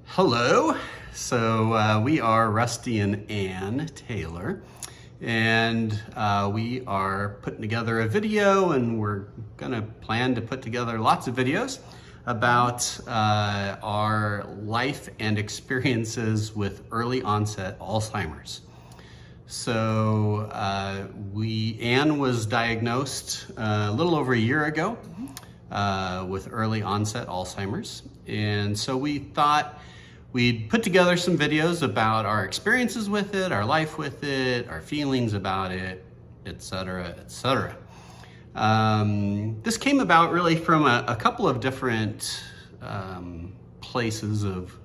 Hello. So we are Rusty and Ann Taylor, and we are putting together a video, and we're gonna plan to put together lots of videos about our life and experiences with early onset Alzheimer's. So Ann was diagnosed a little over a year ago with early onset Alzheimer's, and so we thought we'd put together some videos about our experiences with it, our life with it, our feelings about it, etc., etc. This came about really from a couple of different places of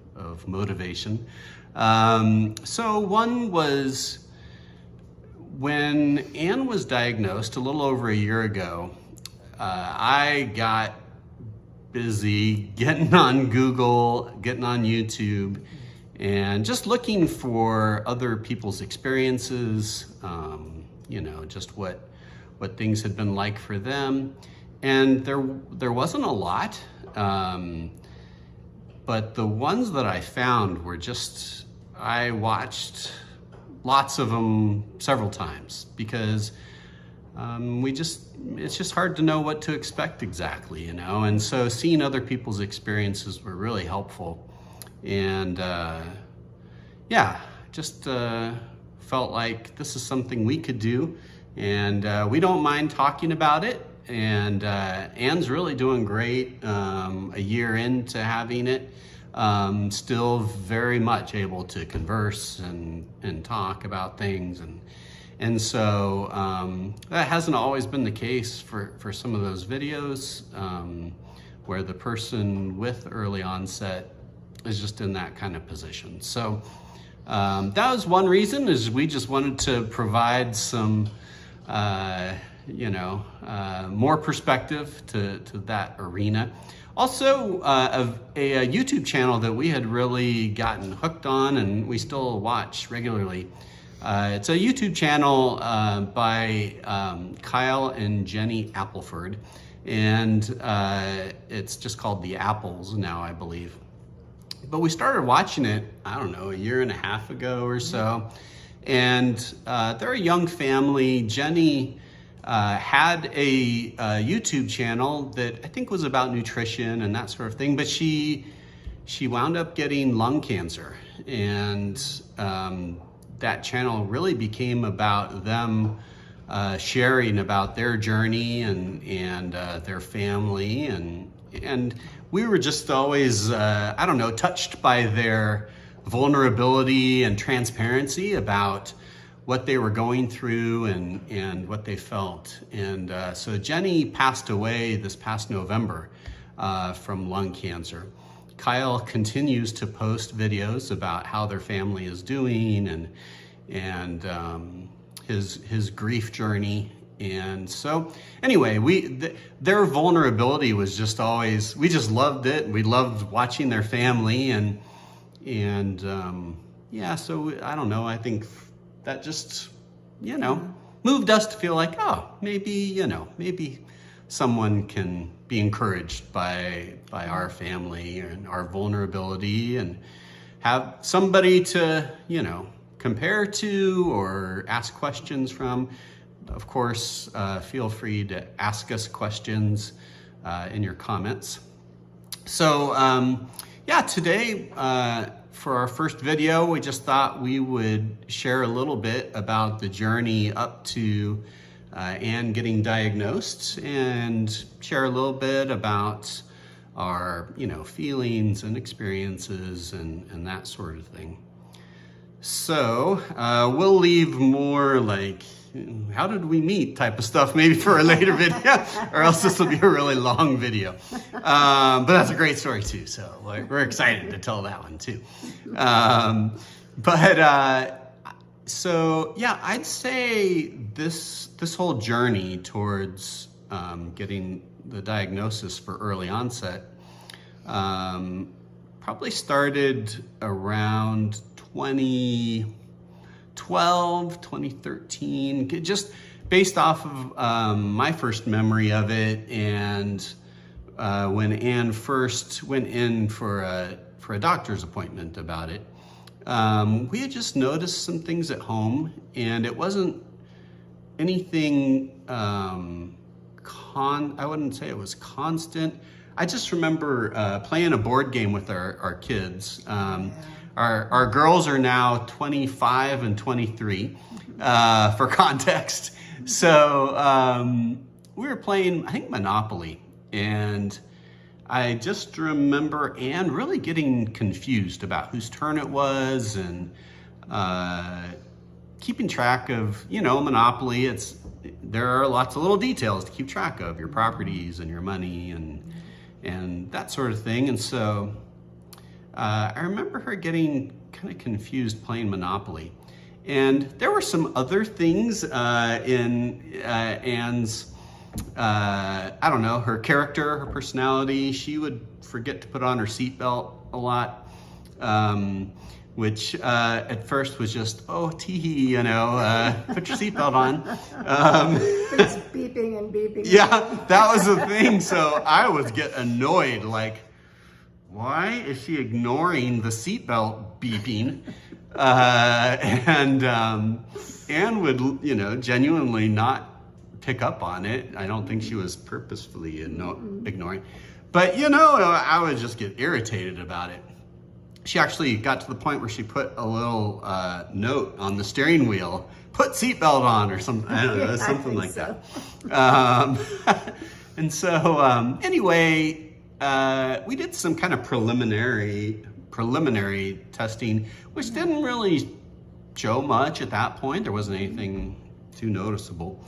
motivation. So one was when Ann was diagnosed a little over a year ago. I got busy getting on Google, getting on YouTube, and just looking for other people's experiences, just what things had been like for them. And there wasn't a lot, but the ones that I found were just, I watched lots of them several times because it's just hard to know what to expect exactly, and so seeing other people's experiences were really helpful. And just felt like this is something we could do, and we don't mind talking about it. And Ann's really doing great a year into having it. Still very much able to converse and talk about things, and so that hasn't always been the case for some of those videos where the person with early onset is just in that kind of position. So that was one reason, is we just wanted to provide some more perspective to that arena. Also, a YouTube channel that we had really gotten hooked on and we still watch regularly. It's a YouTube channel by Kyle and Jenny Appleford, and it's just called The Apples now, I believe. But we started watching it, I don't know, a year and a half ago or so, and they're a young family. Jenny had a YouTube channel that I think was about nutrition and that sort of thing, but she wound up getting lung cancer, and that channel really became about them sharing about their journey and their family, and we were just always touched by their vulnerability and transparency about what they were going through and what they felt. And so Jenny passed away this past November from lung cancer. Kyle continues to post videos about how their family is doing and his grief journey. And so anyway, their vulnerability was just always, we just loved it. We loved watching their family, and so I don't know, I think that just, moved us to feel like, oh, maybe someone can be encouraged by our family and our vulnerability, and have somebody to, compare to or ask questions from. Of course, feel free to ask us questions in your comments. So today, for our first video, we just thought we would share a little bit about the journey up to Ann getting diagnosed, and share a little bit about our feelings and experiences and that sort of thing. So we'll leave more like how did we meet type of stuff maybe for a later video, or else this will be a really long video. But that's a great story too, so we're excited to tell that one too. I'd say this whole journey towards getting the diagnosis for early onset probably started around 2012, 2013, just based off of my first memory of it, and when Ann first went in for a doctor's appointment about it, we had just noticed some things at home, and it wasn't anything, I wouldn't say it was constant. I just remember playing a board game with our kids. Our girls are now 25 and 23, for context. So we were playing, I think, Monopoly, and I just remember Anne really getting confused about whose turn it was, and keeping track of, Monopoly. There are lots of little details to keep track of, your properties and your money and that sort of thing. And so I remember her getting kind of confused playing Monopoly. And there were some other things in Anne's, I don't know, her character, her personality. She would forget to put on her seatbelt a lot, which at first was just, oh, tee-hee, put your seatbelt on. It's beeping and beeping. Yeah, that was the thing. So I would get annoyed, like, why is she ignoring the seatbelt beeping? And Anne would, genuinely not pick up on it. I don't think she was purposefully ignoring. But, I would just get irritated about it. She actually got to the point where she put a little note on the steering wheel, put seatbelt on or something, I don't know, something like that. And so anyway, we did some kind of preliminary testing, which didn't really show much at that point. There wasn't anything too noticeable.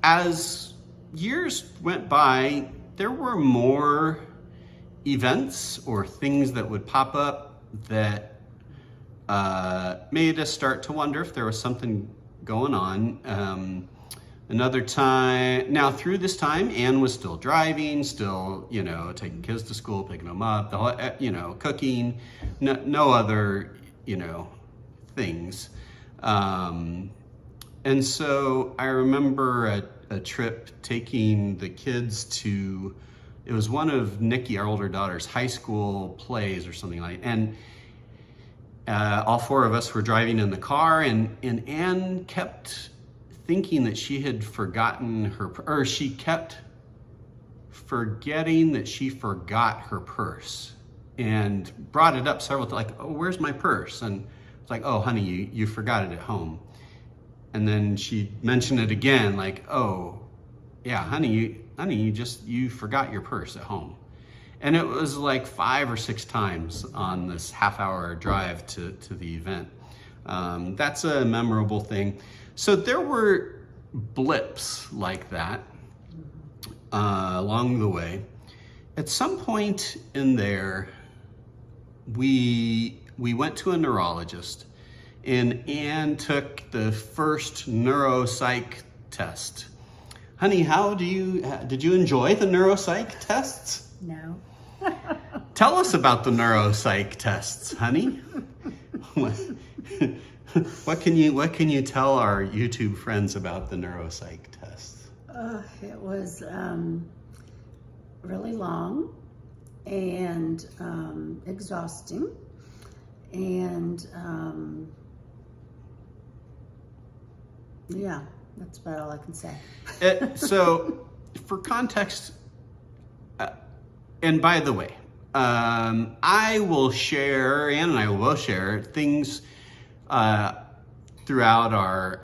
As years went by, there were more events or things that would pop up that made us start to wonder if there was something going on. Another time, now through this time, Anne was still driving, still, taking kids to school, picking them up, the whole, cooking, no other, things. And so I remember a trip taking the kids to, it was one of Nikki, our older daughter's, high school plays or something like that. And all four of us were driving in the car, and Anne kept thinking that she had forgotten she kept forgetting that she forgot her purse, and brought it up several times, like, oh, where's my purse? And it's like, oh, honey, you forgot it at home. And then she mentioned it again, like, oh, yeah, honey, you forgot your purse at home. And it was like 5 or 6 times on this half-hour drive to the event. That's a memorable thing. So there were blips like that along the way. At some point in there, we went to a neurologist, and Anne took the first neuropsych test. Honey, did you enjoy the neuropsych tests? No. Tell us about the neuropsych tests, honey. What can you tell our YouTube friends about the neuropsych tests? It was really long and exhausting, and yeah, that's about all I can say. So, for context, and by the way, I will share, Ann and I will share things throughout our,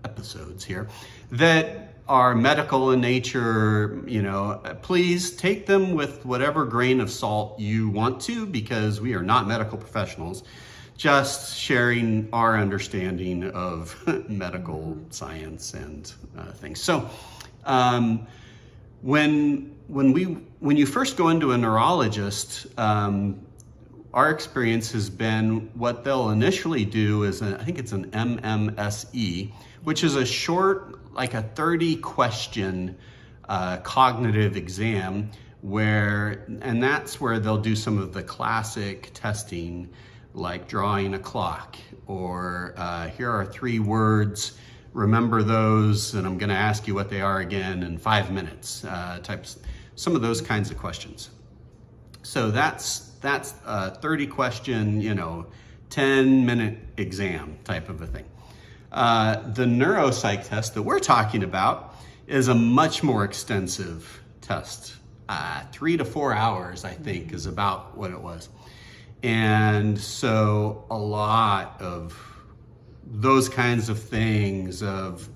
episodes here that are medical in nature. Please take them with whatever grain of salt you want to, because we are not medical professionals, just sharing our understanding of medical science and things. So when you first go into a neurologist, our experience has been what they'll initially do is, I think it's an MMSE, which is a short, like a 30-question cognitive exam, and that's where they'll do some of the classic testing, like drawing a clock, or here are 3 words remember those, and I'm going to ask you what they are again in 5 minutes, some of those kinds of questions. So that's a 30 question, 10-minute exam type of a thing. The neuropsych test that we're talking about is a much more extensive test. 3 to 4 hours, I think, is about what it was. And so a lot of those kinds of things of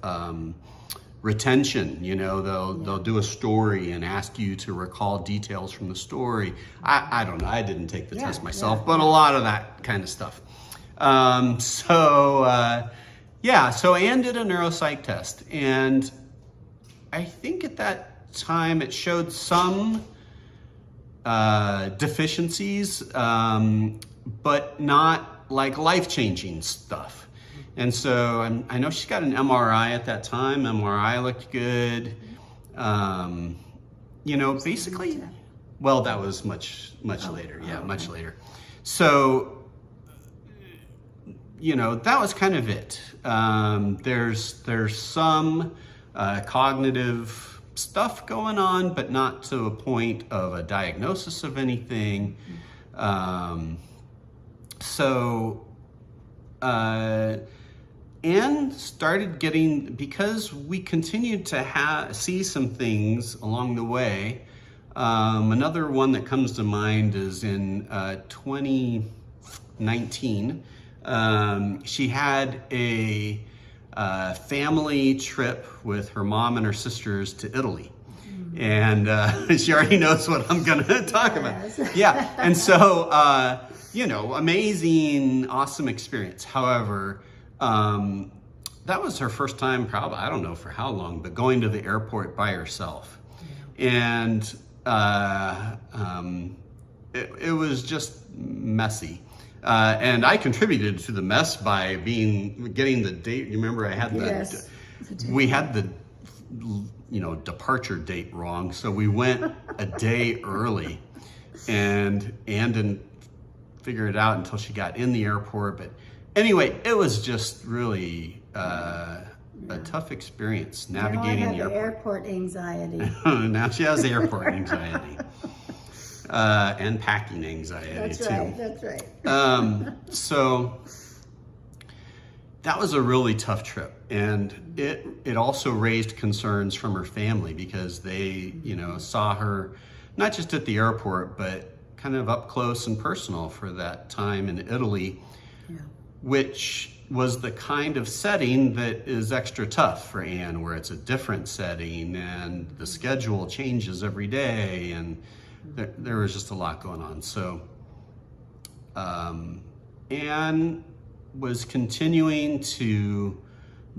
retention, they'll do a story and ask you to recall details from the story. I don't know, I didn't take the test myself, but a lot of that kind of stuff. So Anne did a neuropsych test, and I think at that time it showed some deficiencies, but not like life-changing stuff. And so I know she's got an MRI at that time. MRI looked good. Basically, well, that was much later. Yeah, much later. So, that was kind of it. There's some cognitive stuff going on, but not to a point of a diagnosis of anything. Anne started getting, because we continued to see some things along the way. Another one that comes to mind is in 2019. She had a family trip with her mom and her sisters to Italy. And she already knows what I'm going to talk about. Yeah. And so, amazing, awesome experience. However, that was her first time, probably, I don't know for how long, but going to the airport by herself. And it was just messy. And I contributed to the mess by getting the date. You remember I had we had the departure date wrong. So we went a day early, and Anne didn't figure it out until she got in the airport. But anyway, it was just really a tough experience navigating the airport anxiety. Now she has airport anxiety. And packing anxiety too. That's right. So that was a really tough trip, and it also raised concerns from her family, because they, saw her not just at the airport, but kind of up close and personal for that time in Italy, which was the kind of setting that is extra tough for Anne, where it's a different setting and the schedule changes every day, and there was just a lot going on. So Anne was continuing to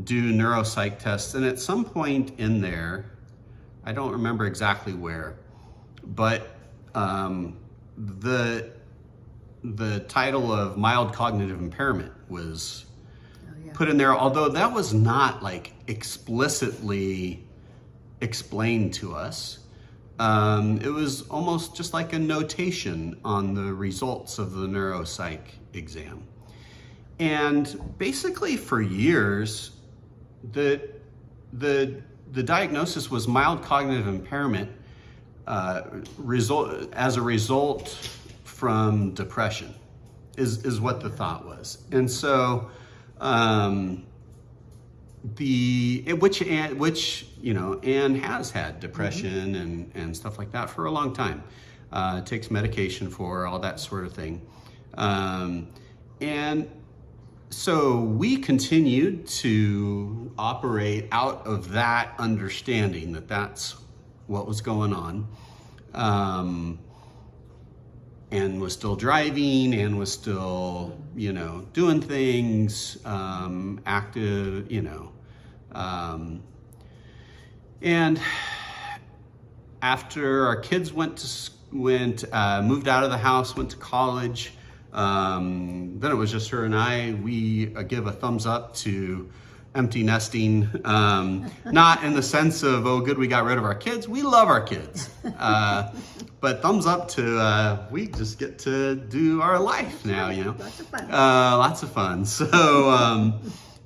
do neuropsych tests, and at some point in there, I don't remember exactly where, but the title of mild cognitive impairment was put in there, although that was not like explicitly explained to us. It was almost just like a notation on the results of the neuropsych exam. And basically for years, the diagnosis was mild cognitive impairment as a result from depression, is what the thought was. And so Anne has had depression and stuff like that for a long time. Takes medication for all that sort of thing. And so we continued to operate out of that understanding that that's what was going on. And was still driving, and was still, doing things, active, and after our kids moved out of the house, went to college, then it was just her and I. We give a thumbs up to empty nesting, not in the sense of, oh, good, we got rid of our kids. We love our kids. But thumbs up to, we just get to do our life now, Lots of fun. Lots of fun. So,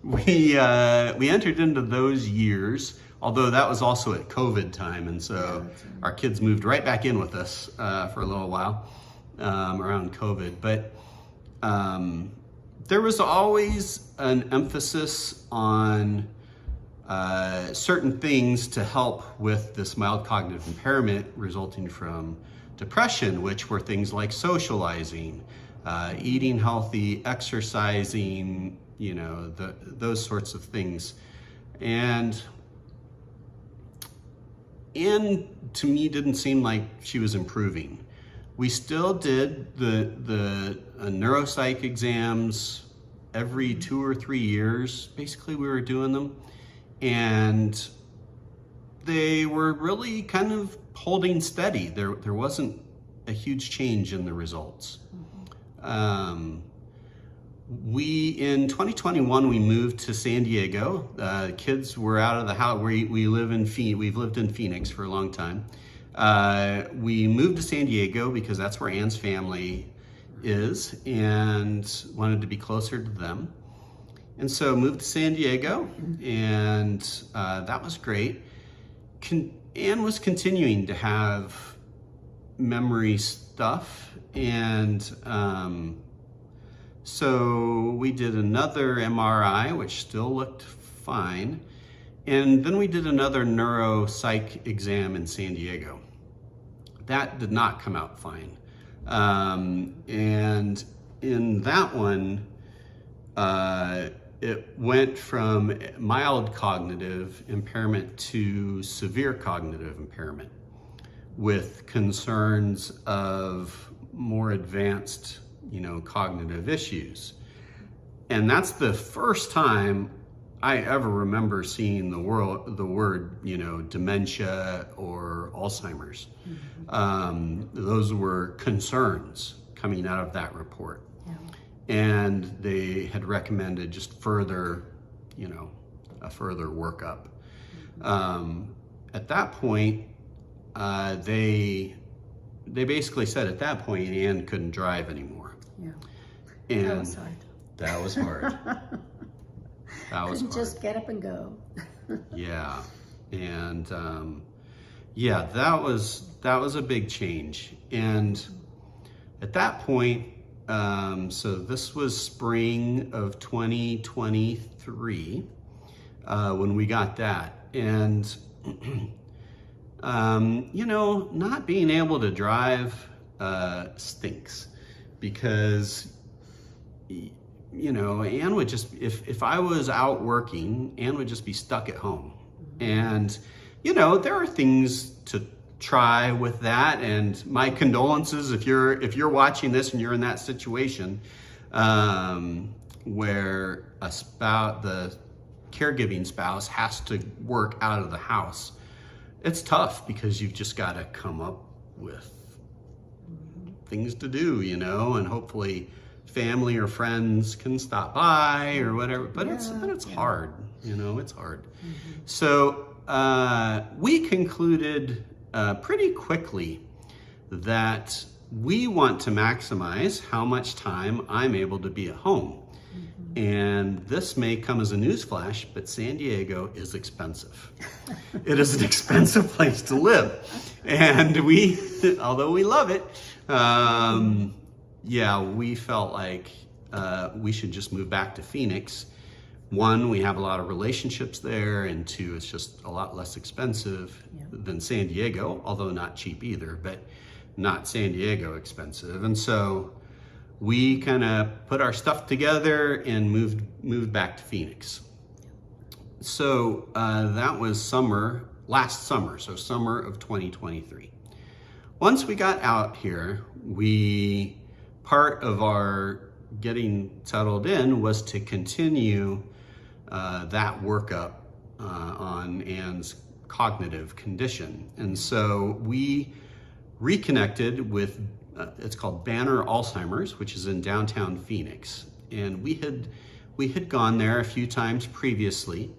we entered into those years, although that was also at COVID time, and so our kids moved right back in with us for a little while around COVID. But there was always an emphasis on certain things to help with this mild cognitive impairment resulting from depression, which were things like socializing, eating healthy, exercising, you know, those sorts of things. And to me didn't seem like she was improving. We still did the neuropsych exams every 2 or 3 years. Basically, we were doing them, and they were really kind of holding steady. There wasn't a huge change in the results. In 2021, we moved to San Diego. Kids were out of the house. We've lived in Phoenix for a long time. We moved to San Diego because that's where Anne's family is and wanted to be closer to them. And so moved to San Diego, and that was great. Anne was continuing to have memory stuff, and so we did another MRI, which still looked fine. And then we did another neuropsych exam in San Diego. That did not come out fine. And in that one, it went from mild cognitive impairment to severe cognitive impairment with concerns of more advanced, you know, cognitive issues. And that's the first time I ever remember seeing the word, you know, dementia or Alzheimer's. Those were concerns coming out of that report. Yeah. And they had recommended just further, you know, a further workup. At that point, they basically said at that point Anne couldn't drive anymore. Yeah. And that was hard. That was hard. Couldn't just get up and go. Yeah, and yeah, that was a big change. And at that point, so this was spring of 2023 when we got that, and you know, not being able to drive stinks because, you know, Anne would just, if I was out working, Anne would just be stuck at home. And, you know, there are things to try with that. And my condolences if you're watching this and you're in that situation where the caregiving spouse has to work out of the house. It's tough because you've just got to come up with things to do, you know, and hopefully family or friends can stop by or whatever, but it's hard, you know, it's hard. So we concluded pretty quickly that we want to maximize how much time I'm able to be at home. And this may come as a newsflash, but San Diego is expensive. It is an expensive place to live. And although we love it, yeah, we felt like we should just move back to Phoenix. One, we have a lot of relationships there, and two, it's just a lot less expensive than San Diego, although not cheap either, but not San Diego expensive. And so we kind of put our stuff together and moved back to Phoenix. So that was last summer, so summer of 2023. Once we got out here, part of our getting settled in was to continue that workup on Anne's cognitive condition. And so we reconnected with, it's called Banner Alzheimer's, which is in downtown Phoenix. And we had gone there a few times previously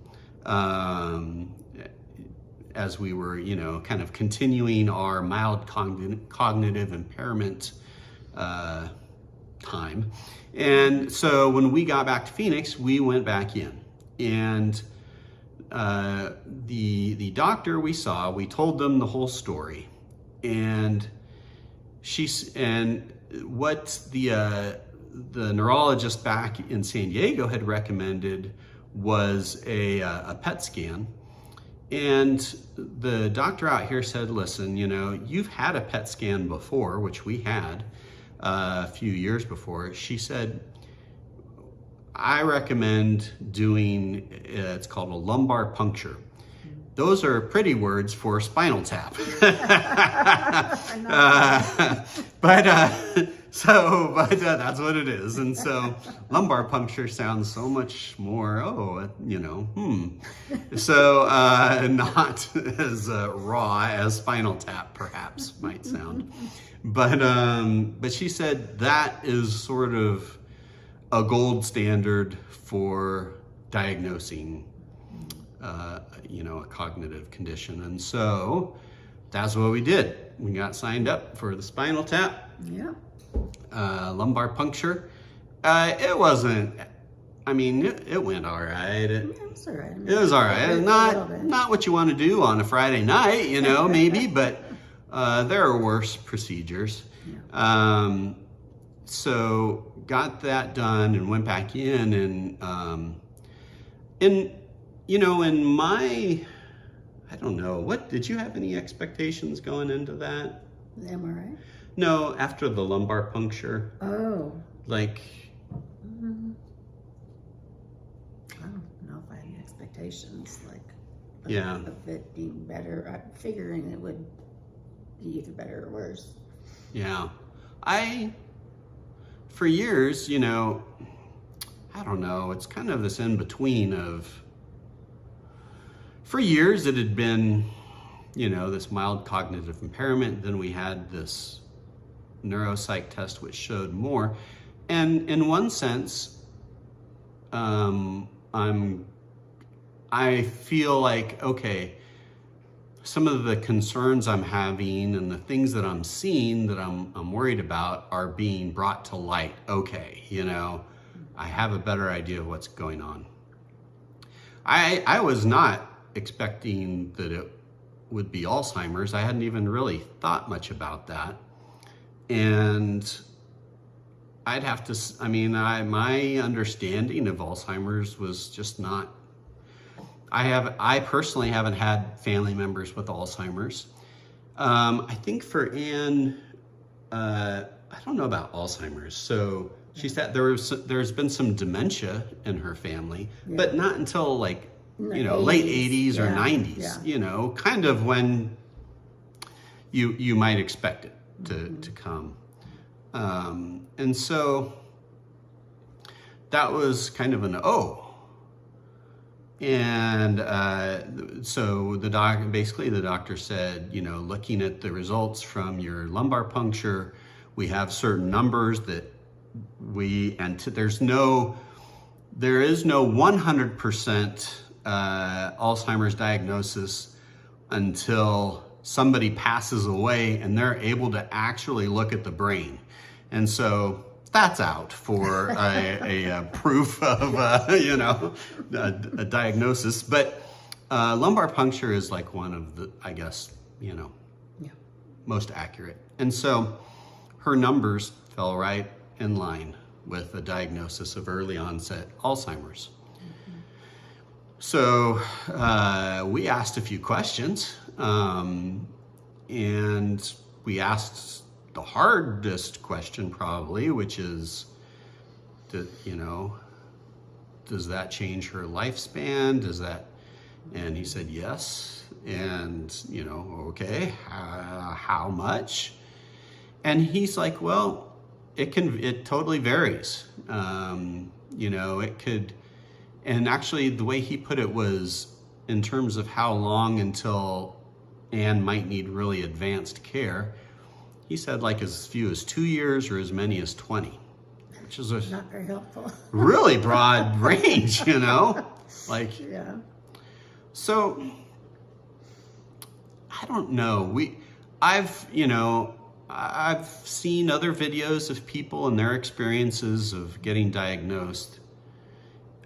as we were, you know, kind of continuing our mild cognitive impairment time. And so when we got back to Phoenix, we went back in And the doctor we saw, we told them the whole story, and what the neurologist back in San Diego had recommended was a PET scan. And the doctor out here said, listen, you know, you've had a PET scan before, which we had a few years before. She said, I recommend doing, it's called a lumbar puncture. Those are pretty words for spinal tap. But that's what it is. And so lumbar puncture sounds so much more, So not as raw as spinal tap perhaps might sound. But she said that is sort of a gold standard for diagnosing a cognitive condition. And so that's what we did. We got signed up for the spinal tap. Yeah. Lumbar puncture. It wasn't, it went all right. It was all right. It was all right. Not what you want to do on a Friday night, maybe, but there are worse procedures. Yeah. So got that done and went back in, and in my, I don't know, what, did you have any expectations going into that? The MRI? No, after the lumbar puncture. Oh. Like. I don't know if I had any expectations, yeah, of it being better. I'm figuring it would be either better or worse. Yeah. For years, I don't know, it's kind of this in-between of, for years it had been, this mild cognitive impairment. Then we had this neuropsych test which showed more. And in one sense, I feel like, okay, some of the concerns I'm having and the things that I'm seeing that I'm worried about are being brought to light. Okay, I have a better idea of what's going on. I was not expecting that it would be Alzheimer's. I hadn't even really thought much about that. And I'd have to, my understanding of Alzheimer's was just not, I personally haven't had family members with Alzheimer's. I think for Anne, I don't know about Alzheimer's. So she said there's been some dementia in her family, but not until late 80s or 90s, kind of when you might expect it to come. And so that was kind of an and so the doctor said, looking at the results from your lumbar puncture, we have certain numbers that there is no 100% Alzheimer's diagnosis until somebody passes away and they're able to actually look at the brain. And so that's out for a proof of, a diagnosis. But lumbar puncture is like one of the, I guess, most accurate. And so her numbers fell right in line with a diagnosis of early onset Alzheimer's. So we asked a few questions, and we asked the hardest question probably, which is, does that change her lifespan? And he said yes. And, okay, how much? And he's like, well, it totally varies. It could, and actually the way he put it was in terms of how long until Anne might need really advanced care. He said like as few as 2 years or as many as 20, which is not very helpful. Really broad range, Yeah. So I don't know. I've seen other videos of people and their experiences of getting diagnosed.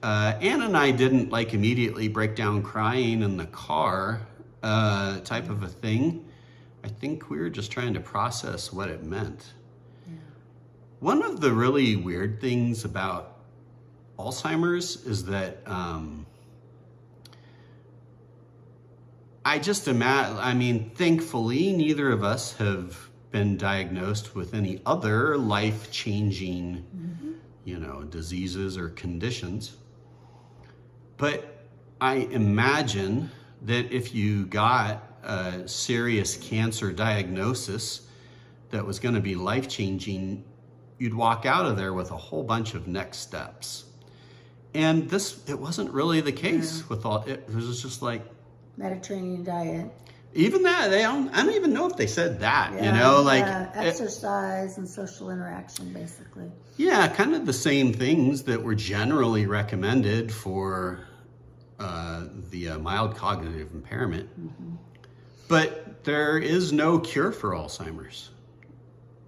Ann and I didn't like immediately break down crying in the car type of a thing. I think we were just trying to process what it meant. Yeah. One of the really weird things about Alzheimer's is that I just imagine, I mean, thankfully, neither of us have been diagnosed with any other life-changing, diseases or conditions. But I imagine that if you got a serious cancer diagnosis that was going to be life-changing, you'd walk out of there with a whole bunch of next steps. And it wasn't really the case with all, it was just like, Mediterranean diet. Even that, I don't even know if they said that, exercise and social interaction, basically. Yeah, kind of the same things that were generally recommended for the mild cognitive impairment. Mm-hmm. But there is no cure for Alzheimer's.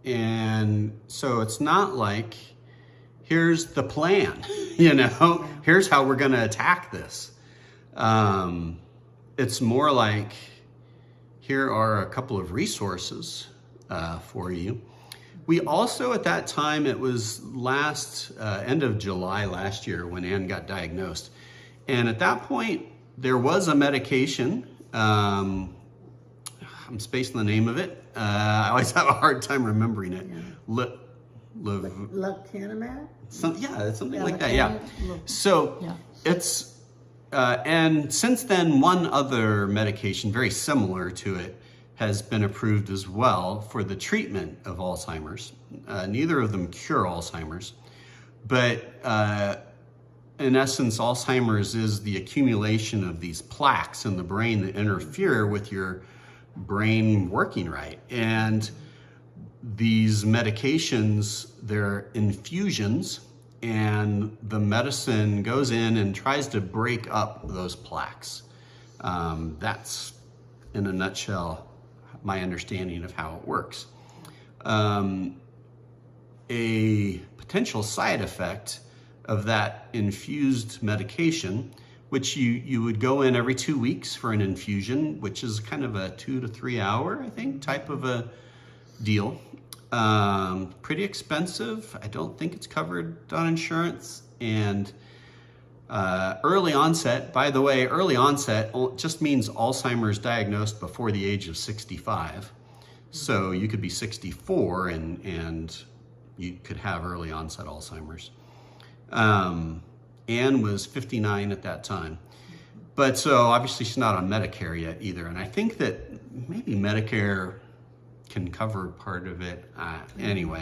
And so it's not like, here's the plan, here's how we're going to attack this. It's more like, here are a couple of resources for you. We also, at that time, it was end of July last year when Ann got diagnosed. And at that point, there was a medication. I'm spacing the name of it. I always have a hard time remembering it. Yeah. Lecanemab? Something like that, yeah. So it's... and since then, one other medication very similar to it has been approved as well for the treatment of Alzheimer's. Neither of them cure Alzheimer's, but in essence, Alzheimer's is the accumulation of these plaques in the brain that interfere with your brain working right. And these medications, they're infusions, and the medicine goes in and tries to break up those plaques. That's, in a nutshell, my understanding of how it works. A potential side effect of that infused medication, which you would go in every 2 weeks for an infusion, which is kind of a 2 to 3 hour, I think, type of a deal. Pretty expensive. I don't think it's covered on insurance. And early onset, by the way, early onset just means Alzheimer's diagnosed before the age of 65. So you could be 64 and you could have early onset Alzheimer's. Ann was 59 at that time. But so obviously she's not on Medicare yet either. And I think that maybe Medicare can cover part of it. Anyway,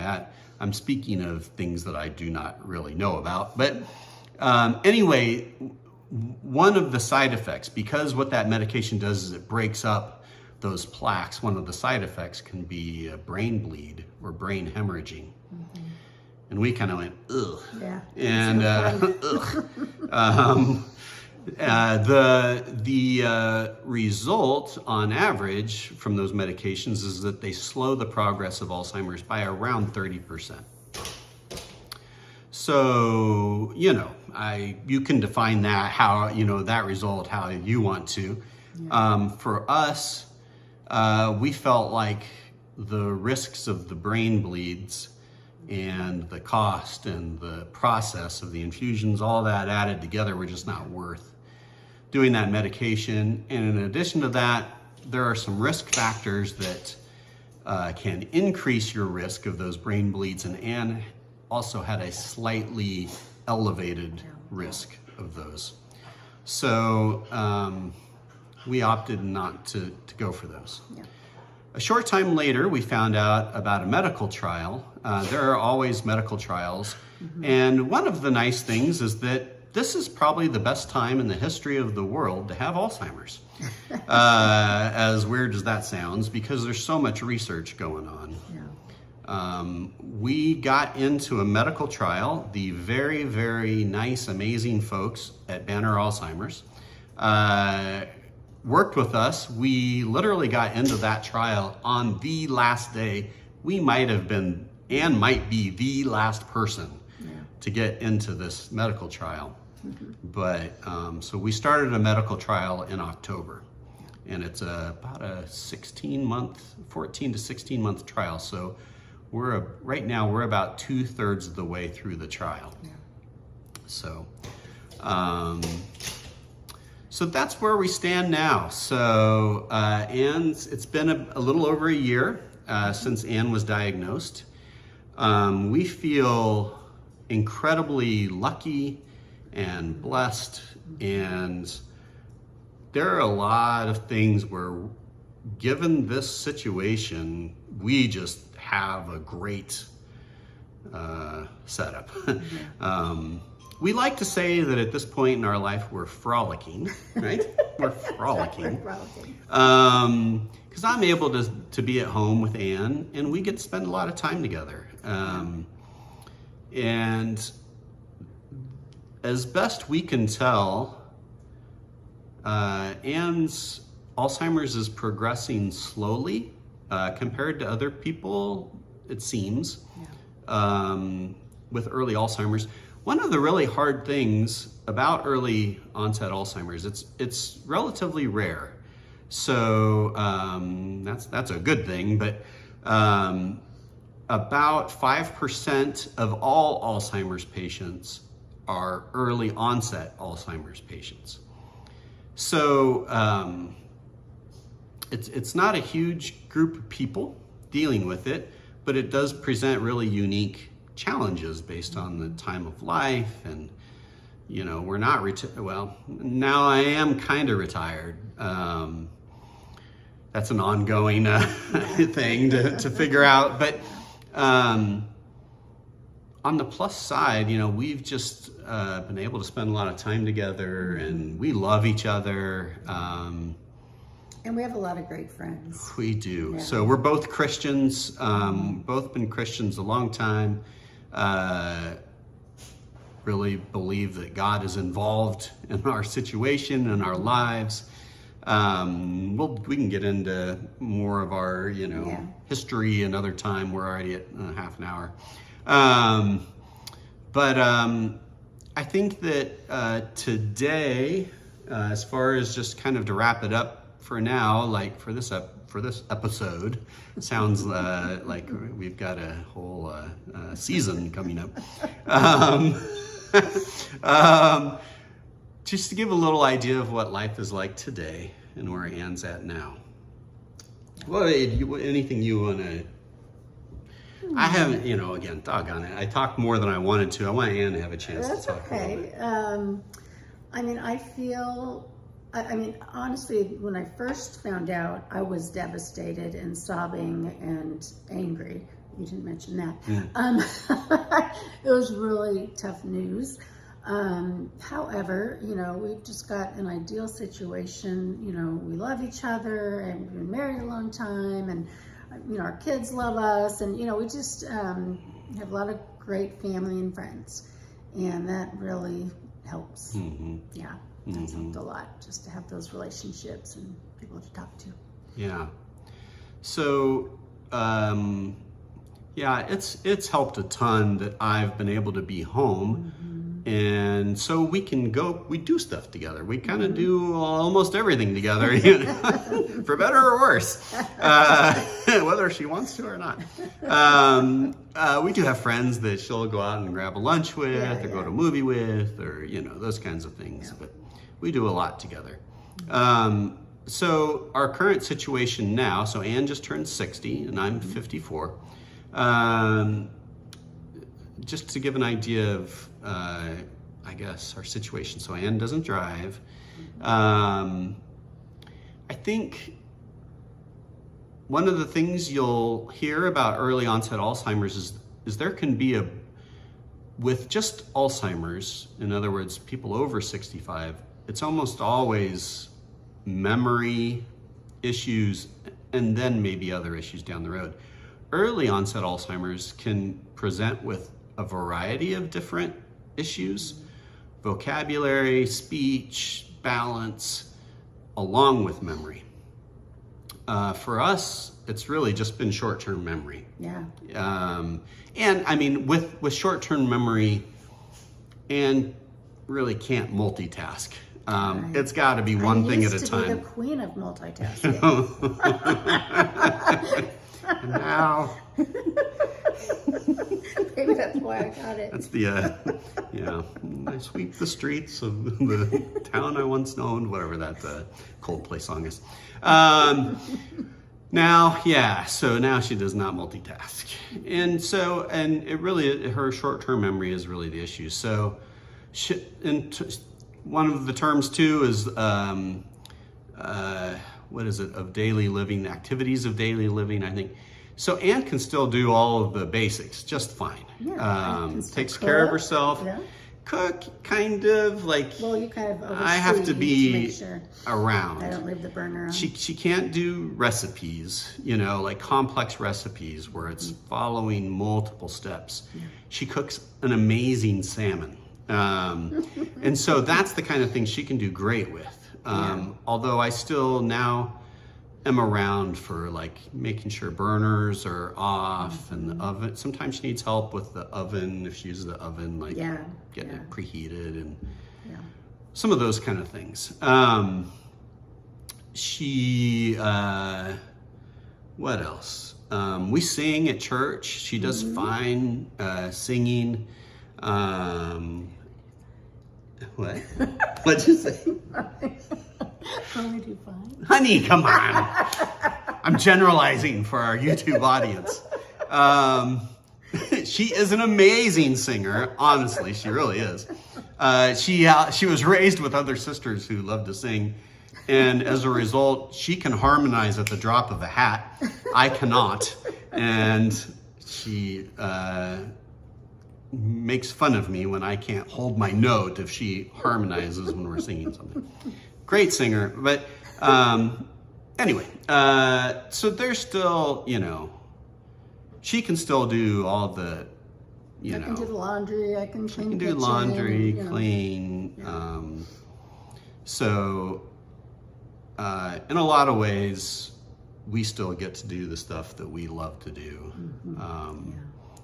I'm speaking of things that I do not really know about. But anyway, one of the side effects, because what that medication does is it breaks up those plaques, one of the side effects can be a brain bleed or brain hemorrhaging. Mm-hmm. And we kind of went, ugh. Yeah. And ugh. The result on average from those medications is that they slow the progress of Alzheimer's by around 30%. So, you can define that that result how you want to. Yeah. For us, we felt like the risks of the brain bleeds and the cost and the process of the infusions, all that added together were just not worth doing that medication. And in addition to that, there are some risk factors that can increase your risk of those brain bleeds, and Ann also had a slightly elevated risk of those. So we opted not to go for those. Yeah. A short time later, we found out about a medical trial. There are always medical trials. Mm-hmm. And one of the nice things is that this is probably the best time in the history of the world to have Alzheimer's. As weird as that sounds, because there's so much research going on. Yeah. We got into a medical trial. The very, very nice, amazing folks at Banner Alzheimer's worked with us. We literally got into that trial on the last day. We might have been, and might be, the last person to get into this medical trial. But so we started a medical trial in October, and it's about a 14 to 16 month trial. So right now we're about 2/3 of the way through the trial. Yeah. So, so that's where we stand now. So it's been a little over a year since Anne was diagnosed. We feel incredibly lucky and blessed, and there are a lot of things where, given this situation, we just have a great setup. We like to say that at this point in our life we're frolicking, right? We're frolicking. Because I'm able to be at home with Anne, and we get to spend a lot of time together. And as best we can tell, Anne's Alzheimer's is progressing slowly compared to other people, it seems, with early Alzheimer's. One of the really hard things about early onset Alzheimer's, it's relatively rare. So that's a good thing, but about 5% of all Alzheimer's patients are early onset Alzheimer's patients. So it's not a huge group of people dealing with it, but it does present really unique challenges based on the time of life. And we're not well, now I am kind of retired. That's an ongoing thing to figure out. But on the plus side, we've just been able to spend a lot of time together, and we love each other. And we have a lot of great friends. We do. Yeah. So we're both Christians, both been Christians a long time. Really believe that God is involved in our situation and our lives. We can get into more of our, history another time. We're already at half an hour. But I think that today, as far as just kind of to wrap it up for now, like for this episode, sounds like we've got a whole season coming up. Just to give a little idea of what life is like today and where Anne's at now. Anything you want to? I haven't, again, doggone it. I talked more than I wanted to. I want Anne to have a chance to talk. That's okay. Honestly, when I first found out, I was devastated and sobbing and angry. You didn't mention that. It was really tough news. However, we've just got an ideal situation. We love each other, and we've been married a long time, and our kids love us, and we just have a lot of great family and friends, and that really helps. Yeah, that's helped a lot, just to have those relationships and people to talk to. Yeah. So it's helped a ton that I've been able to be home. And so we do stuff together. We kind of do almost everything together, for better or worse, whether she wants to or not. We do have friends that she'll go out and grab a lunch with, or go to a movie with, or, those kinds of things. Yeah. But we do a lot together. So our current situation now, so Anne just turned 60 and I'm 54. Just to give an idea of, I guess, our situation. So Anne doesn't drive. I think one of the things you'll hear about early onset Alzheimer's is there can be with just Alzheimer's, in other words, people over 65, it's almost always memory issues and then maybe other issues down the road. Early onset Alzheimer's can present with a variety of different issues: vocabulary, speech, balance, along with memory. For us, it's really just been short-term memory. Yeah. And I mean, with short-term memory, and really can't multitask. It's got to be one thing at a time. I used to be the queen of multitasking. And now, Maybe that's why I got it. that's the, I sweep the streets of the town I once known, whatever that Coldplay song is. So now she does not multitask. And it really, her short-term memory is really the issue. So one of the terms too is, what is it, of daily living, activities of daily living, I think. So Anne can still do all of the basics just fine. Yeah, takes care of herself. Yeah. Cook, kind of, like, well, you kind of oversee I have to be make sure around. I don't leave the burner on. She can't do recipes, like complex recipes where it's following multiple steps. Yeah. She cooks an amazing salmon. And so that's the kind of thing she can do great with. Although I still now am around for like making sure burners are off and the oven. Sometimes she needs help with the oven if she uses the oven, like getting it preheated and some of those kind of things. What else? We sing at church. She does fine singing. What? What'd you say? Only do fine. Honey, come on. I'm generalizing for our YouTube audience. She is an amazing singer. Honestly, she really is. She was raised with other sisters who love to sing. And as a result, she can harmonize at the drop of a hat. I cannot. And she makes fun of me when I can't hold my note if she harmonizes when we're singing something. Great singer, but anyway, so there's still, she can still do all the, I can do the laundry, I can clean She can do kitchen, laundry, clean. In a lot of ways, we still get to do the stuff that we love to do.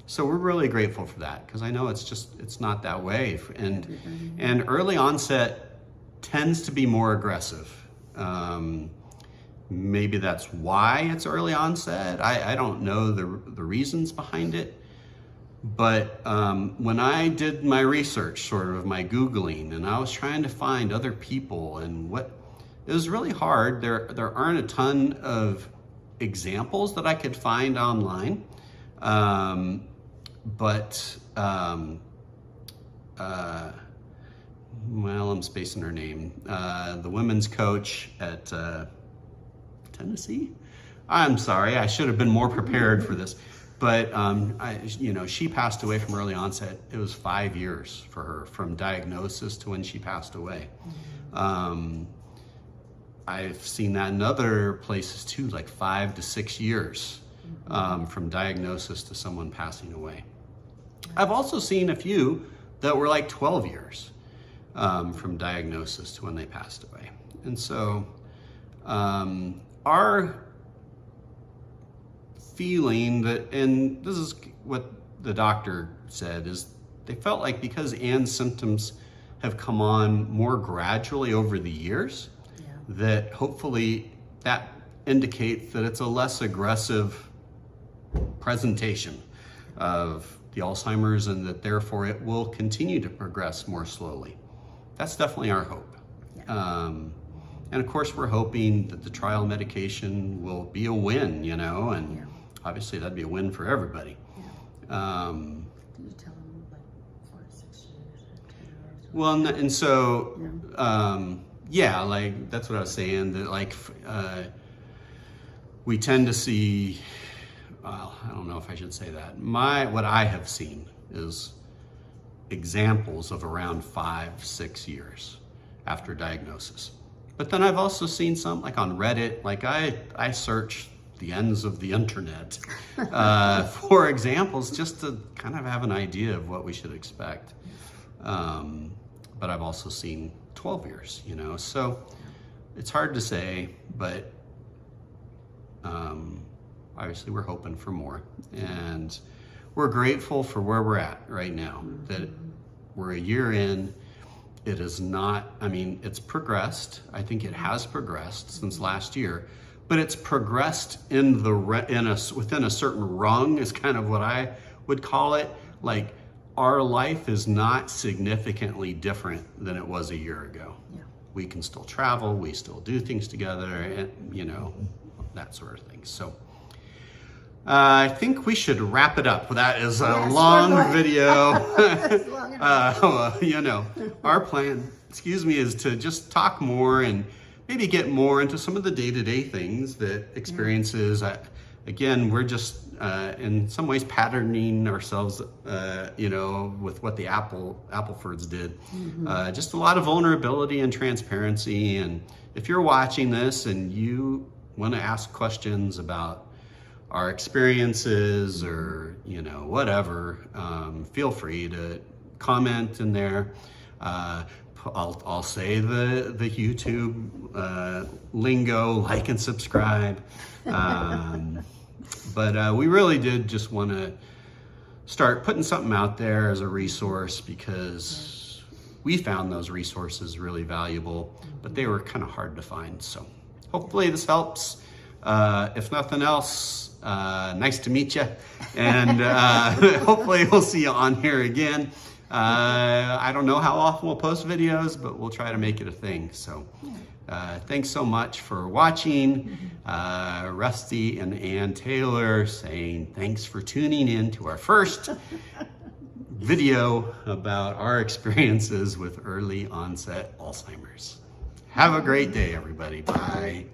So we're really grateful for that, because I know it's not that way. And early onset tends to be more aggressive. Maybe that's why it's early onset. I don't know the reasons behind it. But when I did my research, sort of my Googling, and I was trying to find other people and it was really hard. There aren't a ton of examples that I could find online. Well, I'm spacing her name. The women's coach at Tennessee. I'm sorry, I should have been more prepared for this. But she passed away from early onset. It was 5 years for her from diagnosis to when she passed away. I've seen that in other places too, like 5 to 6 years from diagnosis to someone passing away. I've also seen a few that were like 12 years from diagnosis to when they passed away. And so our feeling that, and this is what the doctor said, is they felt like because Anne's symptoms have come on more gradually over the years, that hopefully that indicates that it's a less aggressive presentation of the Alzheimer's, and that therefore it will continue to progress more slowly. That's definitely our hope. And of course we're hoping that the trial medication will be a win, and obviously that'd be a win for everybody. Did you tell them like 4 to 6 years or 10 years? Well, and so, like that's what I was saying, that like we tend to see, well, I don't know if I should say that. What I have seen is examples of around 5-6 years after diagnosis. But then I've also seen some, like on Reddit, like I search the ends of the internet for examples just to kind of have an idea of what we should expect. But I've also seen 12 years, so it's hard to say, but obviously we're hoping for more. And we're grateful for where we're at right now, that we're a year in. It is not, I mean, it's progressed. I think it has progressed since last year, but it's progressed in within a certain rung is kind of what I would call it. Like, our life is not significantly different than it was a year ago. Yeah. We can still travel, we still do things together, and you know, that sort of thing. So I think we should wrap it up. That is a long video. You know, our plan, is to just talk more and maybe get more into some of the day-to-day things that experiences. Again, we're just in some ways patterning ourselves, you know, with what the Applefords did. Just a lot of vulnerability and transparency. And if you're watching this and you want to ask questions about our experiences or, you know, whatever, feel free to comment in there. I'll say the YouTube lingo, like and subscribe. But we really did just want to start putting something out there as a resource, because we found those resources really valuable, but they were kind of hard to find. So hopefully this helps. If nothing else, nice to meet you, and hopefully we'll see you on here again. I don't know how often we'll post videos, but we'll try to make it a thing. So thanks so much for watching. Rusty and Ann Taylor saying thanks for tuning in to our first video about our experiences with early onset Alzheimer's. Have a great day, everybody. Bye.